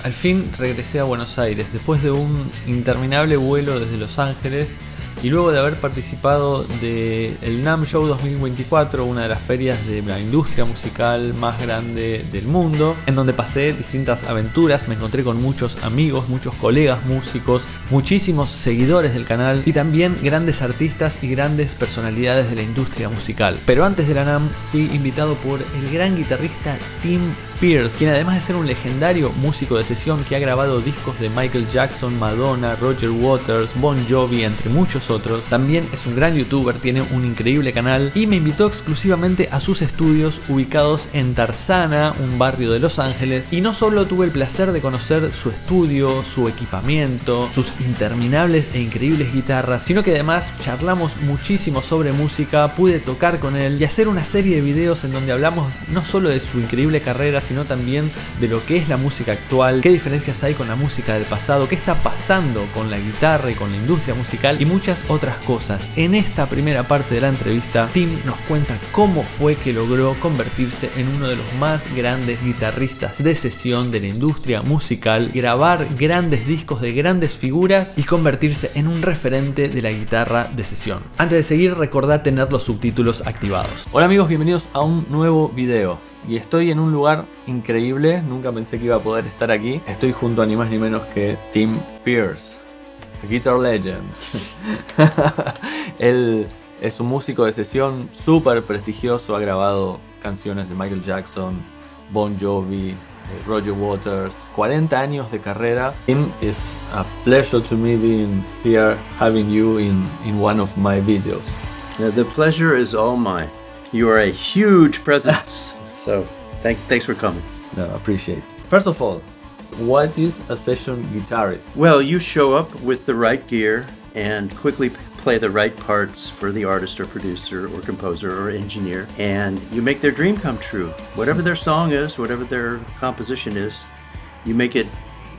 Al fin regresé a Buenos Aires después de un interminable vuelo desde Los Ángeles y luego de haber participado del NAMM Show 2024, una de las ferias de la industria musical más grande del mundo, en donde pasé distintas aventuras, me encontré con muchos amigos, muchos colegas músicos, muchísimos seguidores del canal y también grandes artistas y grandes personalidades de la industria musical. Pero antes de la NAMM fui invitado por el gran guitarrista Tim Pierce, quien además de ser un legendario músico de sesión que ha grabado discos de Michael Jackson, Madonna, Roger Waters, Bon Jovi, entre muchos otros, también es un gran youtuber, tiene un increíble canal y me invitó exclusivamente a sus estudios ubicados en Tarzana, un barrio de Los Ángeles, y no solo tuve el placer de conocer su estudio, su equipamiento, sus interminables e increíbles guitarras, sino que además charlamos muchísimo sobre música, pude tocar con él y hacer una serie de videos en donde hablamos no solo de su increíble carrera, sino también de lo que es la música actual, qué diferencias hay con la música del pasado, qué está pasando con la guitarra y con la industria musical y muchas otras cosas. En esta primera parte de la entrevista, Tim nos cuenta cómo fue que logró convertirse en uno de los más grandes guitarristas de sesión de la industria musical, grabar grandes discos de grandes figuras y convertirse en un referente de la guitarra de sesión. Antes de seguir, recordad tener los subtítulos activados. Hola amigos, bienvenidos a un nuevo video. Y estoy en un lugar increíble, nunca pensé que iba a poder estar aquí. Estoy junto a ni más ni menos que Tim Pierce, a guitar legend. Él es un músico de sesión súper prestigioso, ha grabado canciones de Michael Jackson, Bon Jovi, Roger Waters, 40 años de carrera. Tim, it's a pleasure to me being here, having you in one of my videos. The pleasure is all mine. You are a huge presence. So, thanks for coming. No, I appreciate it. First of all, what is a session guitarist? Well, you show up with the right gear and quickly play the right parts for the artist or producer or composer or engineer, and you make their dream come true. Whatever their song is, whatever their composition is, you make it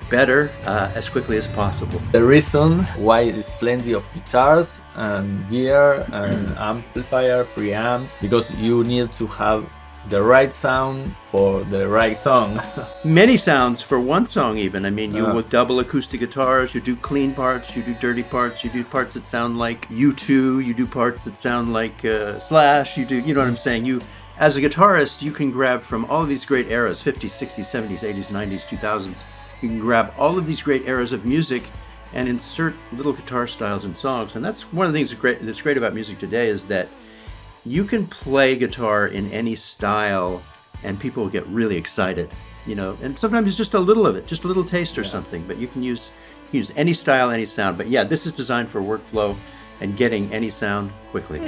better as quickly as possible. The reason why there's plenty of guitars and gear and amplifier, preamps, because you need to have the right sound for the right song. Many sounds for one song even. I mean, you will double acoustic guitars, you do clean parts, you do dirty parts, you do parts that sound like U2, you do parts that sound like Slash, you know what I'm saying? You, as a guitarist, you can grab from all of these great eras, 50s, 60s, 70s, 80s, 90s, 2000s. You can grab all of these great eras of music and insert little guitar styles in songs. And that's one of the things that's great about music today, is that you can play guitar in any style and people get really excited, you know, and sometimes it's just a little of it, just a little taste or something, but you can use any style, any sound. But yeah, this is designed for workflow and getting any sound quickly.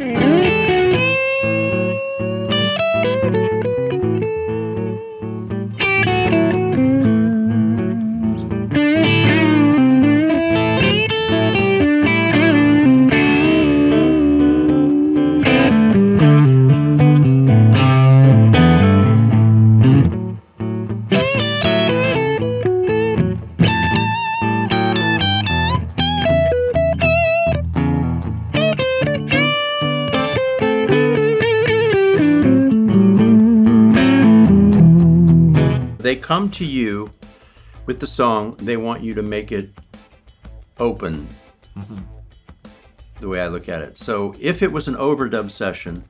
They come to you with the song, they want you to make it open, the way I look at it. So if it was an overdub session,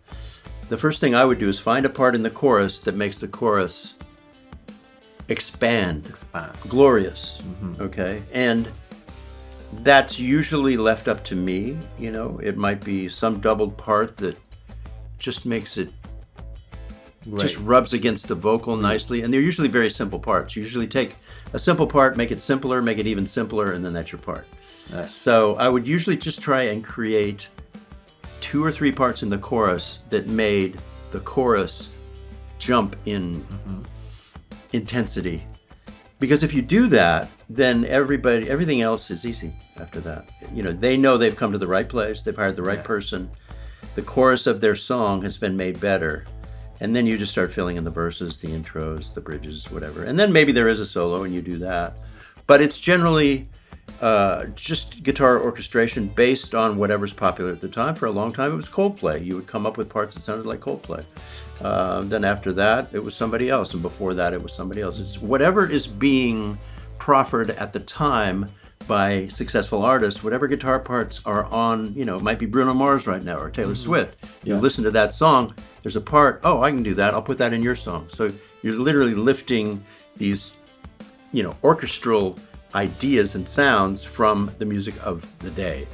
the first thing I would do is find a part in the chorus that makes the chorus expand. Glorious, okay? And that's usually left up to me, you know? It might be some doubled part that just makes it just rubs against the vocal nicely, and they're usually very simple parts. You usually take a simple part, make it simpler, make it even simpler, and then that's your part. So I would usually just try and create 2 or 3 parts in the chorus that made the chorus jump in intensity. Because if you do that, then everything else is easy after that. You know, they know they've come to the right place, they've hired the right person, the chorus of their song has been made better. And then you just start filling in the verses, the intros, the bridges, whatever. And then maybe there is a solo and you do that. But it's generally just guitar orchestration based on whatever's popular at the time. For a long time, it was Coldplay. You would come up with parts that sounded like Coldplay. Then after that, it was somebody else. And before that, it was somebody else. It's whatever is being proffered at the time by successful artists, whatever guitar parts are on, you know, it might be Bruno Mars right now or Taylor Swift. You listen to that song, there's a part, oh, I can do that, I'll put that in your song. So you're literally lifting these, you know, orchestral ideas and sounds from the music of the day.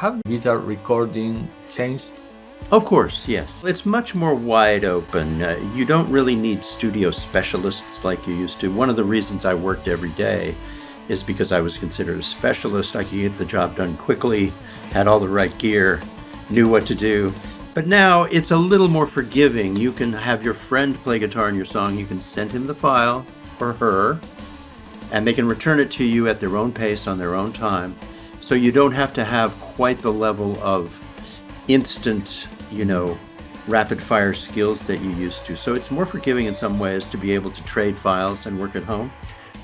Have guitar recording changed? Of course, yes. It's much more wide open. You don't really need studio specialists like you used to. One of the reasons I worked every day is because I was considered a specialist. I could get the job done quickly, had all the right gear, knew what to do. But now it's a little more forgiving. You can have your friend play guitar in your song. You can send him the file, or her, and they can return it to you at their own pace on their own time. So you don't have to have quite the level of instant, you know, rapid fire skills that you used to. So it's more forgiving in some ways to be able to trade files and work at home.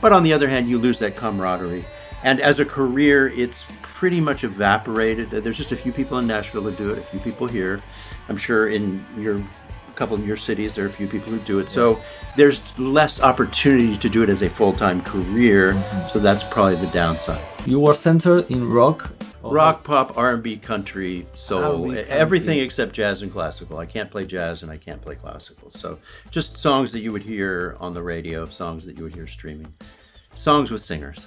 But on the other hand, you lose that camaraderie. And as a career, it's pretty much evaporated. There's just a few people in Nashville that do it, a few people here. I'm sure in a couple of your cities, there are a few people who do it. Yes. So there's less opportunity to do it as a full-time career. So that's probably the downside. You were centered in rock? Rock, pop, R&B, country, soul, everything except jazz and classical. I can't play jazz and I can't play classical. So just songs that you would hear on the radio, songs that you would hear streaming. Songs with singers.